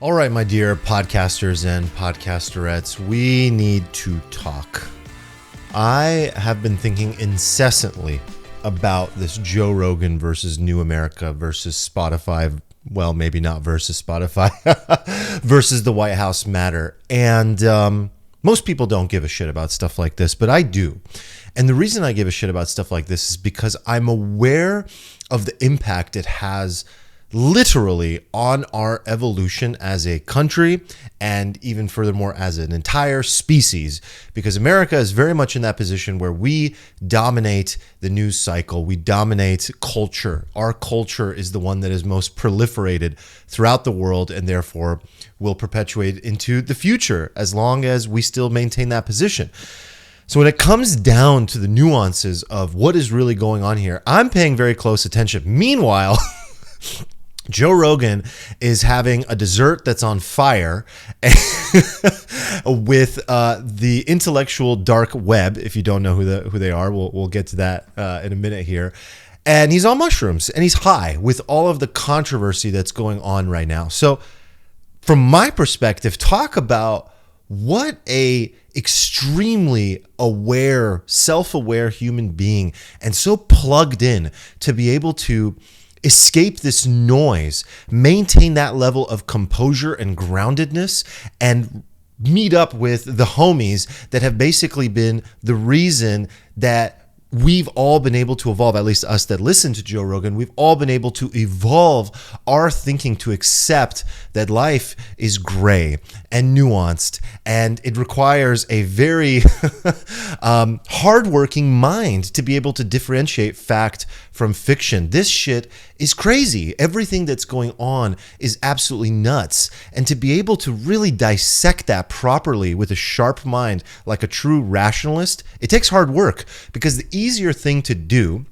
All right, my dear podcasters and podcasterettes, we need to talk. I have been thinking incessantly about this Joe Rogan versus New America versus Spotify. Well, maybe not versus Spotify, versus the White House matter. And most people don't give a shit about stuff like this, but I do. And the reason I give a shit about stuff like this is because I'm aware of the impact it has literally on our evolution as a country and even furthermore as an entire species, because America is very much in that position where we dominate the news cycle. We dominate culture. Our culture is the one that is most proliferated throughout the world and therefore will perpetuate into the future as long as we still maintain that position. So when it comes down to the nuances of what is really going on here, I'm paying very close attention. Meanwhile, Joe Rogan is having a dessert that's on fire with the intellectual dark web. If you don't know who they are, we'll get to that in a minute here. And he's on mushrooms and he's high with all of the controversy that's going on right now. So from my perspective, talk about what a extremely aware, self-aware human being, and so plugged in to be able to escape this noise, maintain that level of composure and groundedness, and meet up with the homies that have basically been the reason that we've all been able to evolve, at least us that listen to Joe Rogan, we've all been able to evolve our thinking to accept that life is gray and nuanced, and it requires a very hardworking mind to be able to differentiate fact from fiction. This shit is crazy. Everything that's going on is absolutely nuts. And to be able to really dissect that properly with a sharp mind, like a true rationalist, it takes hard work, because the easier thing to do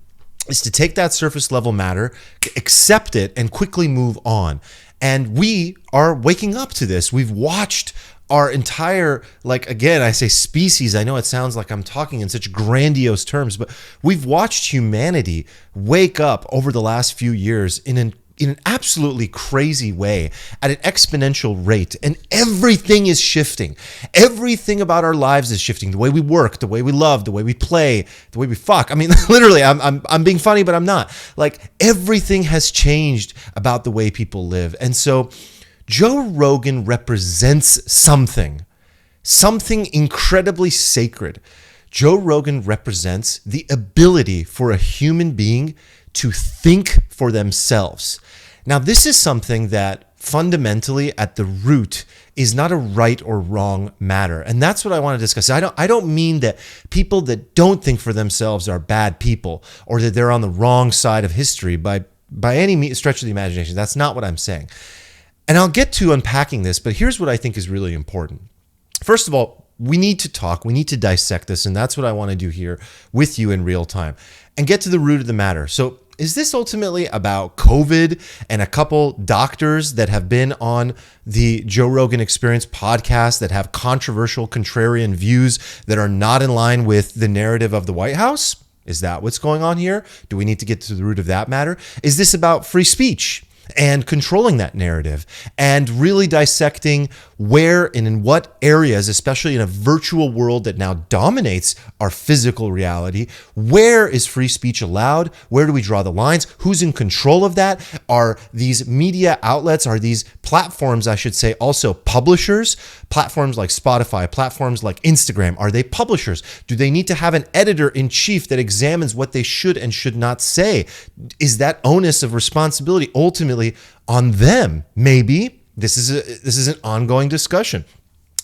is to take that surface level matter, accept it, and quickly move on. And we are waking up to this. We've watched our entire, like, again, I say species. I know it sounds like I'm talking in such grandiose terms, but we've watched humanity wake up over the last few years in an absolutely crazy way at an exponential rate. And everything is shifting. Everything about our lives is shifting. The way we work, the way we love, the way we play, the way we fuck. I mean, literally, I'm being funny, but I'm not. Like, everything has changed about the way people live. And so Joe Rogan represents something incredibly sacred. Joe Rogan represents the ability for a human being to think for themselves. Now, this is something that fundamentally at the root is not a right or wrong matter. And that's what I want to discuss. I don't mean that people that don't think for themselves are bad people or that they're on the wrong side of history by any stretch of the imagination. That's not what I'm saying. And I'll get to unpacking this, but here's what I think is really important. First of all, we need to talk. We need to dissect this, and that's what I want to do here with you in real time and get to the root of the matter. So is this ultimately about COVID and a couple doctors that have been on the Joe Rogan Experience podcast that have controversial, contrarian views that are not in line with the narrative of the White House? Is that what's going on here? Do we need to get to the root of that matter? Is this about free speech and controlling that narrative and really dissecting where and in what areas, especially in a virtual world that now dominates our physical reality, where is free speech allowed? Where do we draw the lines? Who's in control of that? Are these media outlets, are these platforms, I should say, also publishers? Platforms like Spotify, platforms like Instagram, are they publishers? Do they need to have an editor-in-chief that examines what they should and should not say? Is that onus of responsibility ultimately on them? Maybe. This is an ongoing discussion.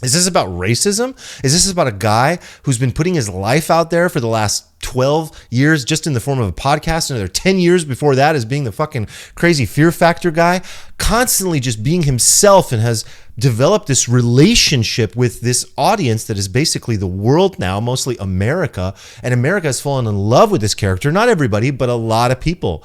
Is this about racism? Is this about a guy who's been putting his life out there for the last 12 years just in the form of a podcast, another 10 years before that as being the fucking crazy Fear Factor guy, constantly just being himself, and has developed this relationship with this audience that is basically the world now, mostly America, and America has fallen in love with this character. Not everybody, but a lot of people,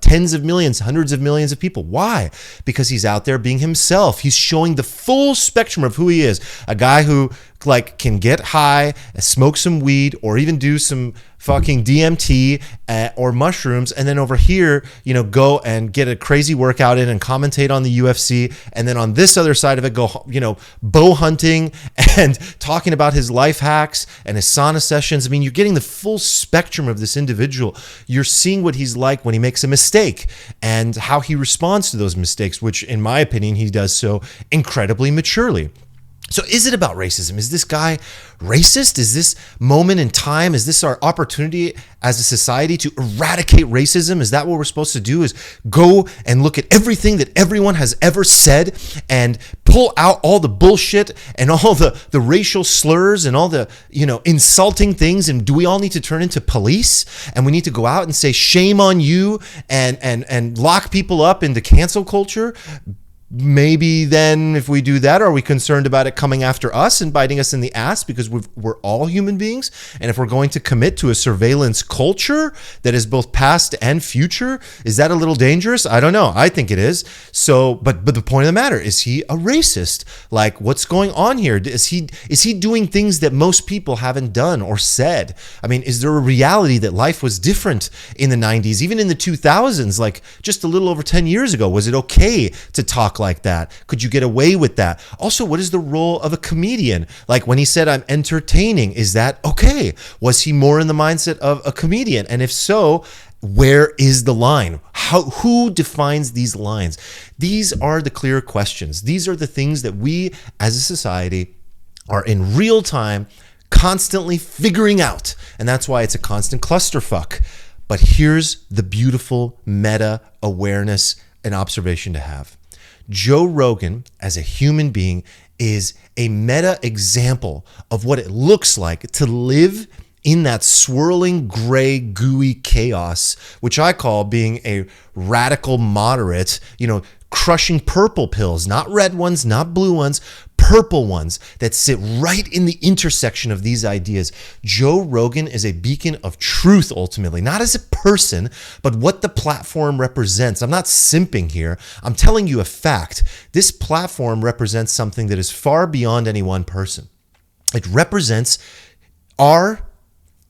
tens of millions, hundreds of millions of people. Why? Because he's out there being himself. He's showing the full spectrum of who he is. A guy who like can get high, smoke some weed, or even do some fucking DMT or mushrooms, and then over here, go and get a crazy workout in and commentate on the UFC, and then on this other side of it, go, bow hunting and talking about his life hacks and his sauna sessions. I mean, you're getting the full spectrum of this individual. You're seeing what he's like when he makes a mistake and how he responds to those mistakes, which in my opinion, he does so incredibly maturely. So is it about racism? Is this guy racist? Is this moment in time? Is this our opportunity as a society to eradicate racism? Is that what we're supposed to do, is go and look at everything that everyone has ever said and pull out all the bullshit and all the racial slurs and all the, insulting things? And do we all need to turn into police? And we need to go out and say, shame on you, and lock people up into cancel culture? Maybe then if we do that, are we concerned about it coming after us and biting us in the ass because we're all human beings? And if we're going to commit to a surveillance culture that is both past and future, is that a little dangerous? I don't know. I think it is. So, but the point of the matter, is he a racist? Like, what's going on here? Is he doing things that most people haven't done or said? I mean, is there a reality that life was different in the 90s, even in the 2000s, like just a little over 10 years ago? Was it okay to talk like that? Could you get away with that? Also, what is the role of a comedian? Like when he said, I'm entertaining, is that okay? Was he more in the mindset of a comedian? And if so, where is the line? Who defines these lines? These are the clear questions. These are the things that we as a society are in real time constantly figuring out. And that's why it's a constant clusterfuck. But here's the beautiful meta awareness and observation to have. Joe Rogan, as a human being, is a meta example of what it looks like to live in that swirling gray gooey chaos, which I call being a radical moderate, crushing purple pills, not red ones, not blue ones, purple ones that sit right in the intersection of these ideas. Joe Rogan is a beacon of truth, ultimately, not as a person, but what the platform represents. I'm not simping here. I'm telling you a fact. This platform represents something that is far beyond any one person. It represents our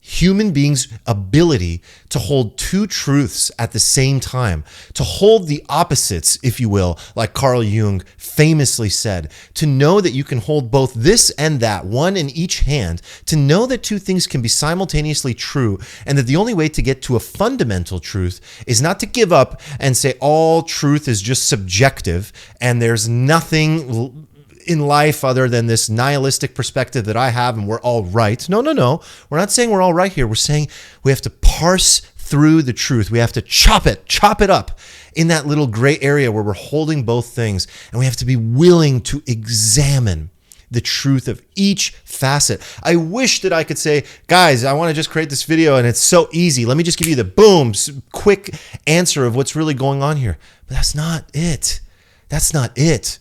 human beings' ability to hold two truths at the same time, to hold the opposites, if you will, like Carl Jung famously said, to know that you can hold both this and that, one in each hand, to know that two things can be simultaneously true, and that the only way to get to a fundamental truth is not to give up and say all truth is just subjective and there's nothing in life other than this nihilistic perspective that I have and we're all right. No. We're not saying we're all right here. We're saying we have to parse through the truth. We have to chop it up in that little gray area where we're holding both things. And we have to be willing to examine the truth of each facet. I wish that I could say, guys, I want to just create this video and it's so easy. Let me just give you the boom, quick answer of what's really going on here. But that's not it. That's not it.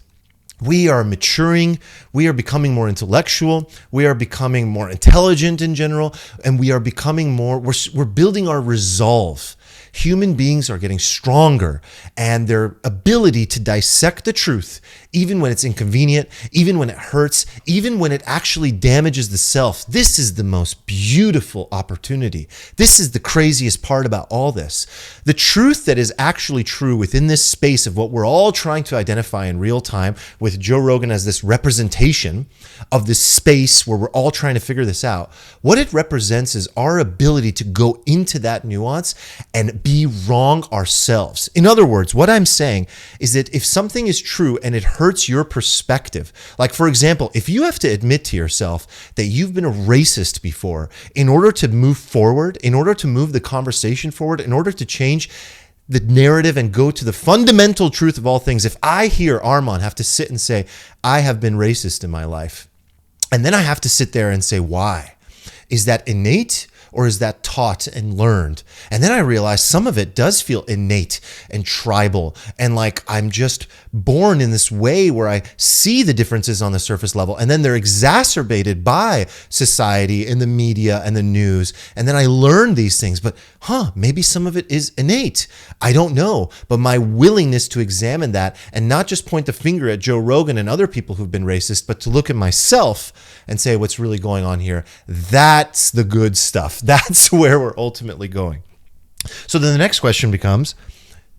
We are maturing, we are becoming more intellectual, we are becoming more intelligent in general, and we are becoming more, we're building our resolve. Human beings are getting stronger, and their ability to dissect the truth, even when it's inconvenient, even when it hurts, even when it actually damages the self. This is the most beautiful opportunity. This is the craziest part about all this. The truth that is actually true within this space of what we're all trying to identify in real time, with Joe Rogan as this representation of this space where we're all trying to figure this out. What it represents is our ability to go into that nuance and be wrong ourselves. In other words, what I'm saying is that if something is true and it hurts your perspective, like for example, if you have to admit to yourself that you've been a racist before in order to move forward, in order to move the conversation forward, in order to change the narrative and go to the fundamental truth of all things, if I hear Arman have to sit and say, I have been racist in my life, and then I have to sit there and say, why? Is that innate? or is that taught and learned? And then I realized some of it does feel innate and tribal, and like I'm just born in this way where I see the differences on the surface level, and then they're exacerbated by society and the media and the news. And then I learn these things, but maybe some of it is innate. I don't know. But my willingness to examine that and not just point the finger at Joe Rogan and other people who've been racist, but to look at myself and say what's really going on here, that's the good stuff. That's where we're ultimately going. So then the next question becomes,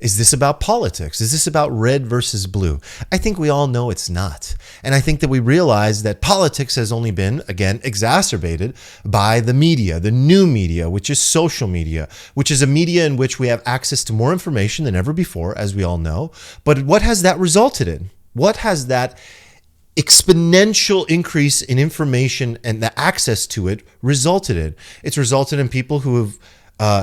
is this about politics? Is this about red versus blue? I think we all know it's not. And I think that we realize that politics has only been, again, exacerbated by the media, the new media, which is social media, which is a media in which we have access to more information than ever before, as we all know. But what has that resulted in? What has that exponential increase in information and the access to it resulted in? It's resulted in people who have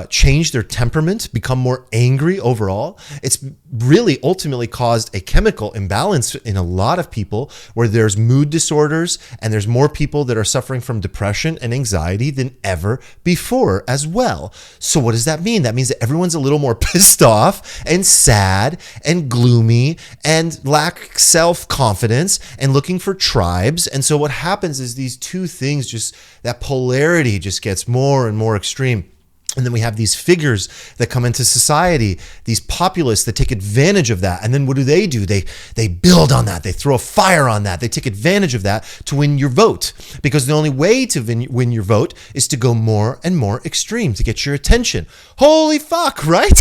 changed their temperament, become more angry overall. It's really ultimately caused a chemical imbalance in a lot of people where there's mood disorders and there's more people that are suffering from depression and anxiety than ever before as well. So what does that mean? That means that everyone's a little more pissed off and sad and gloomy and lack self-confidence and looking for tribes. And so what happens is these two things, just that polarity just gets more and more extreme. And then we have these figures that come into society, these populists that take advantage of that. And then what do? They build on that. They throw a fire on that. They take advantage of that to win your vote. Because the only way to win your vote is to go more and more extreme, to get your attention. Holy fuck, right?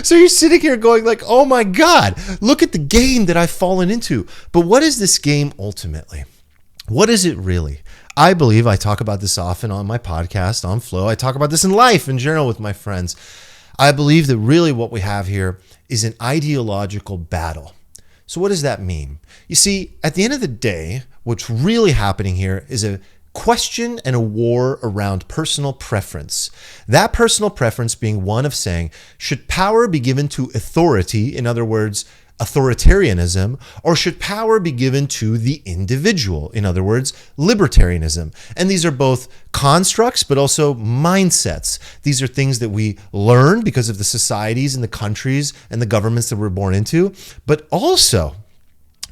So you're sitting here going like, oh my God, look at the game that I've fallen into. But what is this game ultimately? What is it really? I believe, I talk about this often on my podcast, on Flow. I talk about this in life in general with my friends. I believe that really what we have here is an ideological battle. So what does that mean? You see, at the end of the day, what's really happening here is a question and a war around personal preference. That personal preference being one of saying, should power be given to authority, in other words, authoritarianism, or should power be given to the individual? In other words, libertarianism. And these are both constructs, but also mindsets. These are things that we learn because of the societies and the countries and the governments that we're born into, but also,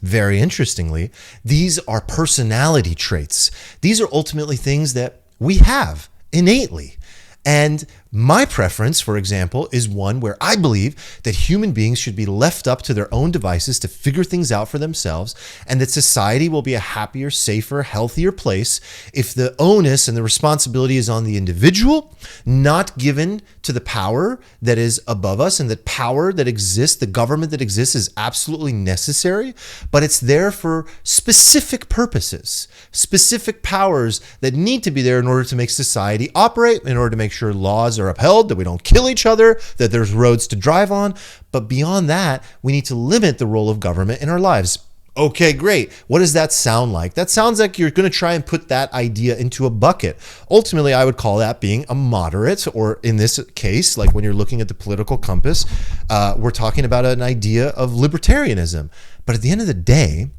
very interestingly, these are personality traits. These are ultimately things that we have innately. And my preference, for example, is one where I believe that human beings should be left up to their own devices to figure things out for themselves, and that society will be a happier, safer, healthier place if the onus and the responsibility is on the individual, not given to the power that is above us. And that power that exists, the government that exists, is absolutely necessary, but it's there for specific purposes, specific powers that need to be there in order to make society operate, in order to make sure laws are upheld, that we don't kill each other, that there's roads to drive on. But beyond that, we need to limit the role of government in our lives. Okay, great. What does that sound like? That sounds like you're going to try and put that idea into a bucket. Ultimately, I would call that being a moderate, or in this case, like when you're looking at the political compass, we're talking about an idea of libertarianism. But at the end of the day,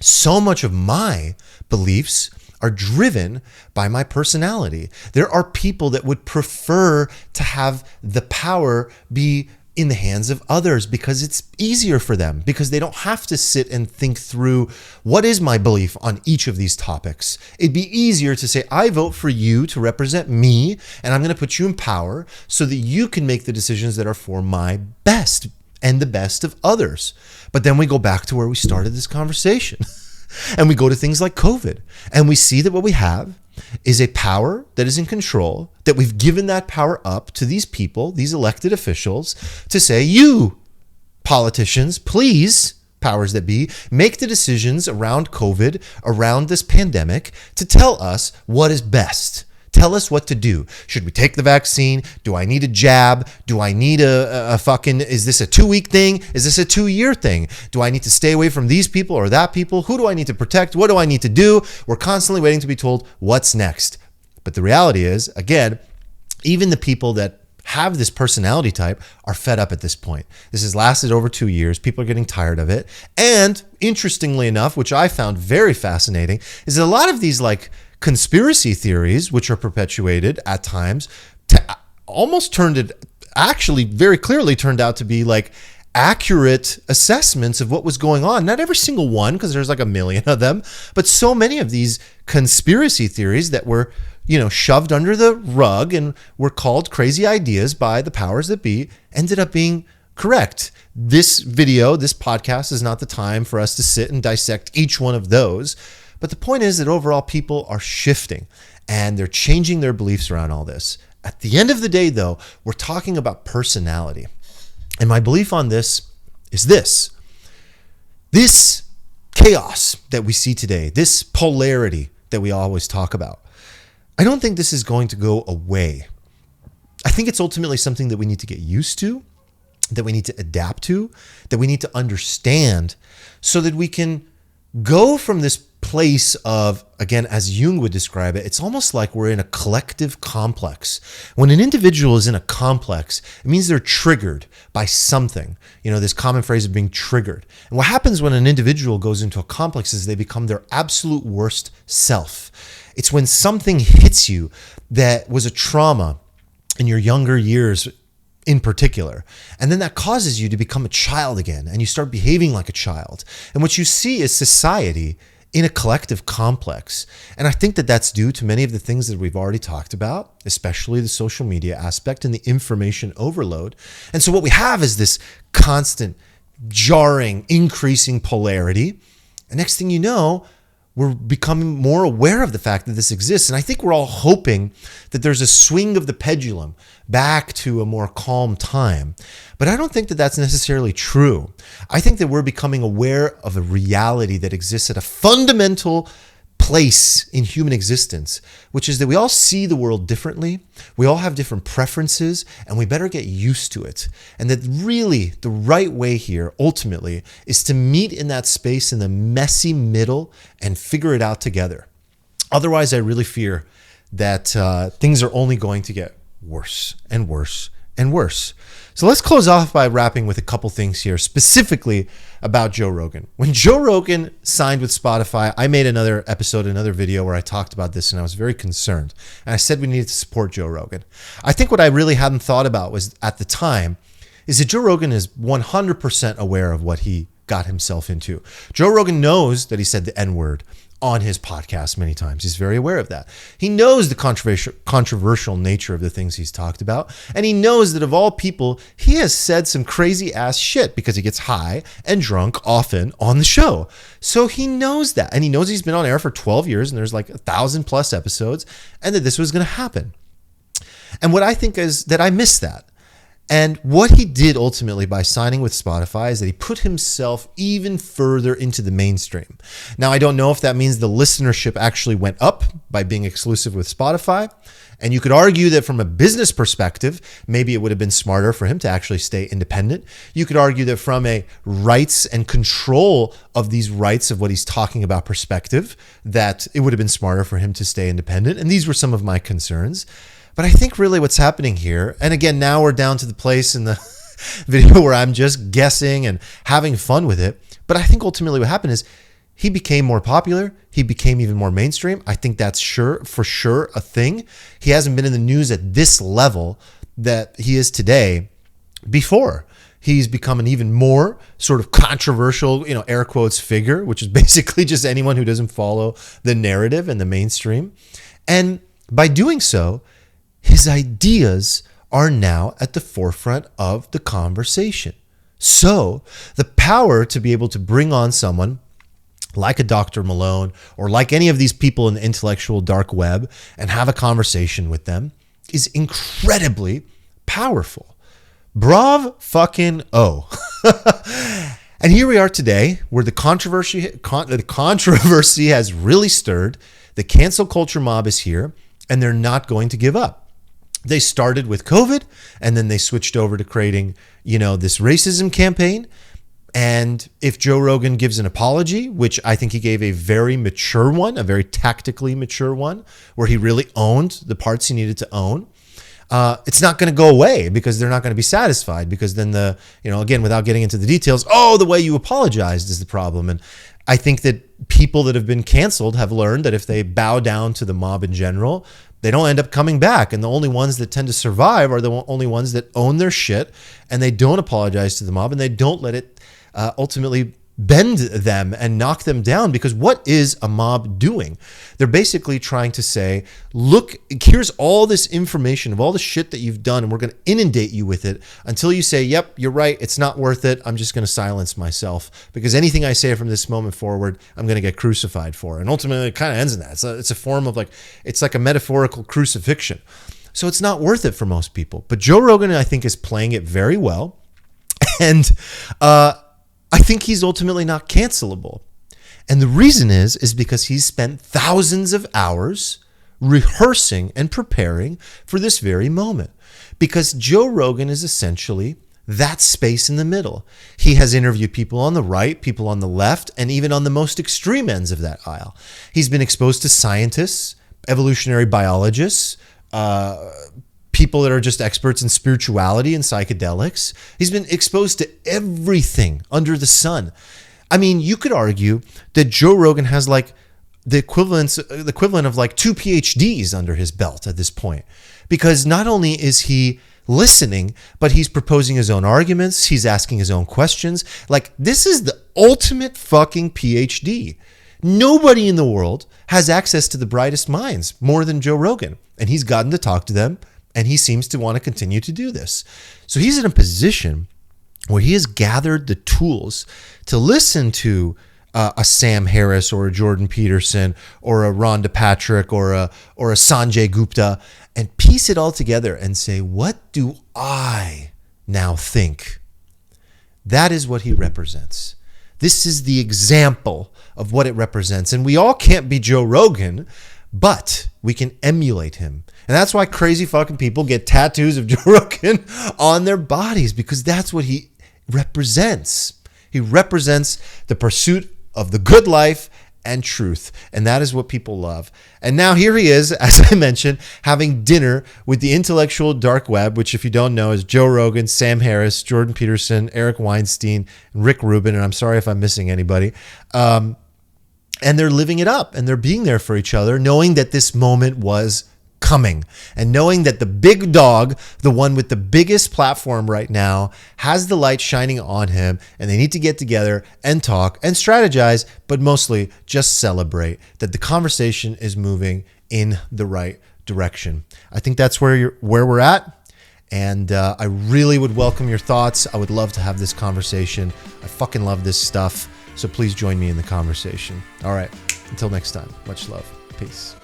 so much of my beliefs are driven by my personality. There are people that would prefer to have the power be in the hands of others because it's easier for them, because they don't have to sit and think through what is my belief on each of these topics. It'd be easier to say, I vote for you to represent me, and I'm going to put you in power so that you can make the decisions that are for my best and the best of others. But then we go back to where we started this conversation. And we go to things like COVID, and we see that what we have is a power that is in control, that we've given that power up to these people, these elected officials, to say, you politicians, please, powers that be, make the decisions around COVID, around this pandemic, to tell us what is best. Tell us what to do. Should we take the vaccine? Do I need a jab? Do I need a fucking, is this a 2-week thing? Is this a 2-year thing? Do I need to stay away from these people or that people? Who do I need to protect? What do I need to do? We're constantly waiting to be told what's next. But the reality is, again, even the people that have this personality type are fed up at this point. This has lasted over 2 years. People are getting tired of it. And interestingly enough, which I found very fascinating, is that a lot of these like conspiracy theories, which are perpetuated at times, almost very clearly turned out to be like accurate assessments of what was going on. Not every single one, because there's like a million of them, but so many of these conspiracy theories that were, shoved under the rug and were called crazy ideas by the powers that be ended up being correct. This podcast is not the time for us to sit and dissect each one of those. But the point is that overall people are shifting and they're changing their beliefs around all this. At the end of the day, though, we're talking about personality. And my belief on this is this chaos that we see today, this polarity that we always talk about, I don't think this is going to go away. I think it's ultimately something that we need to get used to, that we need to adapt to, that we need to understand so that we can go from this place of, again, as Jung would describe it, it's almost like we're in a collective complex. When an individual is in a complex, it means they're triggered by something. This common phrase of being triggered. And what happens when an individual goes into a complex is they become their absolute worst self. It's when something hits you that was a trauma in your younger years in particular. And then that causes you to become a child again, and you start behaving like a child. And what you see is society in a collective complex. And I think that that's due to many of the things that we've already talked about, especially the social media aspect and the information overload. And so what we have is this constant, jarring, increasing polarity. And next thing you know, we're becoming more aware of the fact that this exists. And I think we're all hoping that there's a swing of the pendulum back to a more calm time. But I don't think that that's necessarily true. I think that we're becoming aware of a reality that exists at a fundamental place in human existence, which is that we all see the world differently. We all have different preferences, and we better get used to it. And that really the right way here ultimately is to meet in that space in the messy middle and figure it out together. Otherwise, I really fear that things are only going to get worse and worse and worse. So let's close off by wrapping with a couple things here, specifically about Joe Rogan. When Joe Rogan signed with Spotify, I made another video where I talked about this, and I was very concerned. And I said we needed to support Joe Rogan. I think what I really hadn't thought about was at the time is that Joe Rogan is 100% aware of what he got himself into. Joe Rogan knows that he said the N-word on his podcast many times. He's very aware of that. He knows the controversial nature of the things he's talked about. And he knows that of all people, he has said some crazy ass shit because he gets high and drunk often on the show. So he knows that. And he knows he's been on air for 12 years and there's like 1,000+ episodes and that this was going to happen. And what I think is that I missed that. And what he did ultimately by signing with Spotify is that he put himself even further into the mainstream. Now, I don't know if that means the listenership actually went up by being exclusive with Spotify. And you could argue that from a business perspective, maybe it would have been smarter for him to actually stay independent. You could argue that from a rights and control of these rights of what he's talking about perspective, that it would have been smarter for him to stay independent. And these were some of my concerns. But I think really what's happening here, and again, now we're down to the place in the video where I'm just guessing and having fun with it. But I think ultimately what happened is he became more popular. He became even more mainstream. I think that's for sure a thing. He hasn't been in the news at this level that he is today before. He's become an even more sort of controversial, air quotes figure, which is basically just anyone who doesn't follow the narrative and the mainstream. And by doing so, his ideas are now at the forefront of the conversation. So the power to be able to bring on someone like a Dr. Malone or like any of these people in the intellectual dark web and have a conversation with them is incredibly powerful. Brav fucking oh. And here we are today where the controversy has really stirred. The cancel culture mob is here and they're not going to give up. They started with COVID and then they switched over to creating, this racism campaign. And if Joe Rogan gives an apology, which I think he gave a very mature one, a very tactically mature one, where he really owned the parts he needed to own, it's not going to go away because they're not going to be satisfied, because then again, without getting into the details, the way you apologized is the problem. And I think that people that have been canceled have learned that if they bow down to the mob in general, they don't end up coming back. And the only ones that tend to survive are the only ones that own their shit, and they don't apologize to the mob, and they don't let it ultimately bend them and knock them down. Because what is a mob doing? They're basically trying to say, look, here's all this information of all the shit that you've done, and we're going to inundate you with it until you say, yep, you're right, it's not worth it, I'm just going to silence myself, because anything I say from this moment forward, I'm going to get crucified for. And ultimately it kind of ends in that. It's a form of it's like a metaphorical crucifixion. So it's not worth it for most people. But Joe Rogan, I think, is playing it very well. And I think he's ultimately not cancelable. And the reason is because he's spent thousands of hours rehearsing and preparing for this very moment. Because Joe Rogan is essentially that space in the middle. He has interviewed people on the right, people on the left, and even on the most extreme ends of that aisle. He's been exposed to scientists, evolutionary biologists, people that are just experts in spirituality and psychedelics. He's been exposed to everything under the sun. I mean, you could argue that Joe Rogan has the equivalent of 2 PhDs under his belt at this point, because not only is he listening, but he's proposing his own arguments. He's asking his own questions. This is the ultimate fucking PhD. Nobody in the world has access to the brightest minds more than Joe Rogan, and he's gotten to talk to them. And he seems to want to continue to do this. So he's in a position where he has gathered the tools to listen to a Sam Harris or a Jordan Peterson or a Rhonda Patrick or a Sanjay Gupta and piece it all together and say, what do I now think? That is what he represents. This is the example of what it represents. And we all can't be Joe Rogan, but we can emulate him. And that's why crazy fucking people get tattoos of Joe Rogan on their bodies, because that's what he represents. He represents the pursuit of the good life and truth. And that is what people love. And now here he is, as I mentioned, having dinner with the intellectual dark web, which, if you don't know, is Joe Rogan, Sam Harris, Jordan Peterson, Eric Weinstein, and Rick Rubin. And I'm sorry if I'm missing anybody. And they're living it up, and they're being there for each other, knowing that this moment was coming, and knowing that the big dog, the one with the biggest platform right now, has the light shining on him, and they need to get together and talk and strategize, but mostly just celebrate that the conversation is moving in the right direction. I think that's where we're at. And I really would welcome your thoughts. I would love to have this conversation. I fucking love this stuff. So please join me in the conversation. All right. Until next time, much love. Peace.